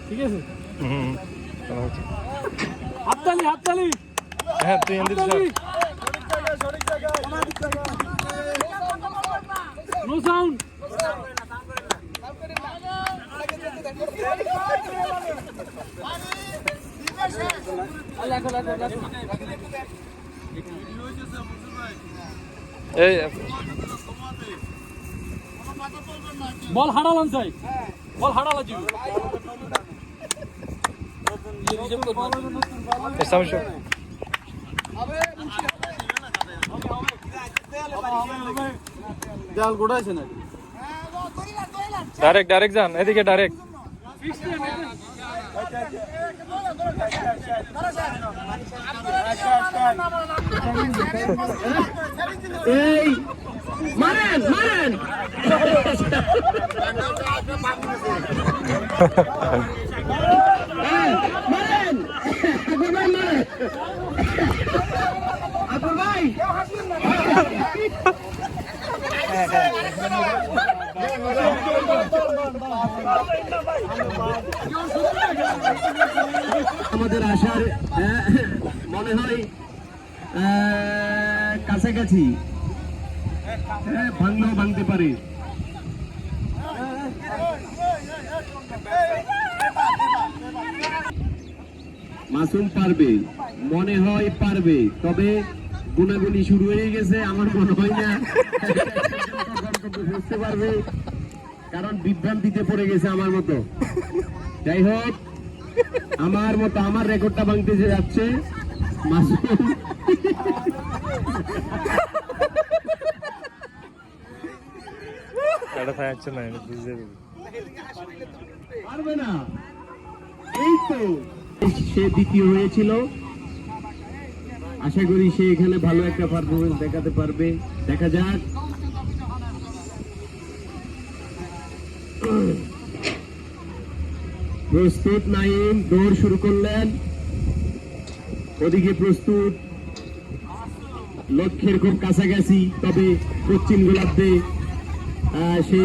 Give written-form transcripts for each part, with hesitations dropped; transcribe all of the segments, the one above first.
ঠিক আছে হাততালি হাততালি হ্যাঁ তুই এন্দিস নো সাউন্ড এই বল হারালাম চাই বল হারালা যাবে Estamos juntos. দেয়াল গোড়াইছে না ডাইরেক্ট যান এদিকে ডাইরেক্ট এই মারেন মারেন মারেন আকবর ভাই আমাদের আশার মনে হয় কাছাকাছি ভাঙলেও ভাঙতে পারে মাসুম পারবে মনে হয় পারবে তবে গুনাগুনি শুরু হয়ে গেছে আমার মনে হয় না বুঝতে পারবে কারণ বিভ্রান্তিতে পড়ে গেছে আমার মতো যাই হোক আমার মতো আমার রেকর্ডটা ভাঙতে যাচ্ছে মাসুম পারবে না এই তো সে দ্বিতীয় হয়েছিল আশা করি সে এখানে ভালো একটা পারফরমেন্স দেখাতে পারবে দেখা যাক প্রস্তুত নাইম দৌড় শুরু করলেন ওদিকে প্রস্তুত লক্ষ্যের খুব কাছাকাছি তবে পশ্চিম গোলার্ধে সে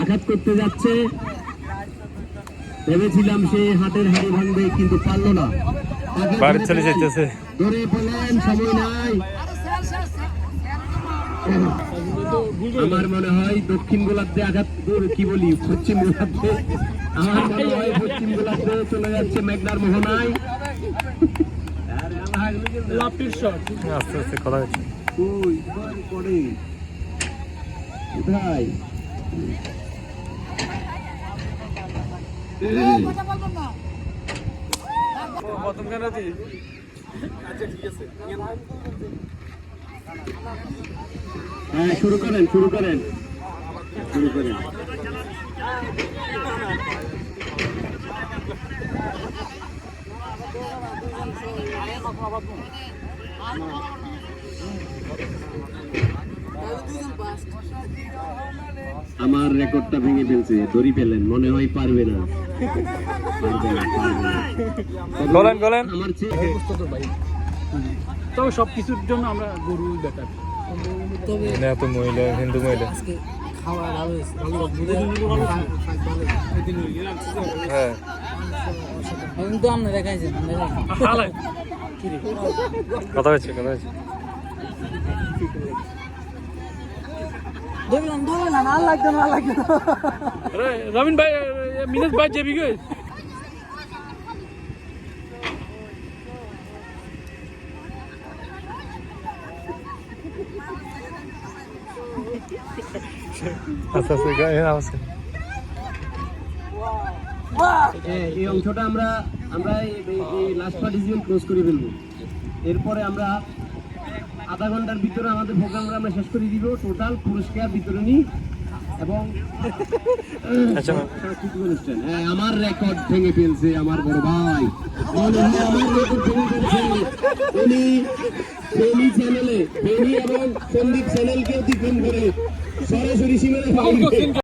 আঘাত করতে যাচ্ছে ভেবেছিলাম সে হাতের হাড়ি ভাঙবে কিন্তু পারলো না ধরে বলেন সময় নাই আমার মনে হয় দক্ষিণ গোলার্ধে আঘাত কি বলি পশ্চিম গোলার্ধে আমার মনে হয় পশ্চিম গোলার্ধে চলে যাচ্ছে মেঘনার মোহনায় আস্তে আস্তে কথা হচ্ছে কোথায় হ্যাঁ শুরু করেন আমার রেকর্ডটা ভেঙে ফেলছে দড়ি পেলেন মনে হয় পারবে না আমার তবে সবকিছুর জন্য আমরা গরু বেটার তো মহিলা হিন্দু মহিলা হ্যাঁ কথা হচ্ছে রবিন ভাই মিনাজ ভাই যাবি গে এই অংশটা আমরা লাস্ট পার্টিসিপেন্ট ক্লোজ করে ফেলবো এরপরে আমরা আধা ঘন্টার ভিতরে আমাদের প্রোগ্রামটা আমরা শেষ করে দিব টোটাল পুরস্কার বিতরণী এবং সাংস্কৃতিক অনুষ্ঠান আমার রেকর্ড ভেঙে ফেলছে আমার বড় ভাই আমার রেকর্ড ভেঙে ফেলছে উনি বেনি চ্যানেলে বেনি এবং সন্দীপ চ্যানেলকে অতিক্রম করে সরাসরি সীমানা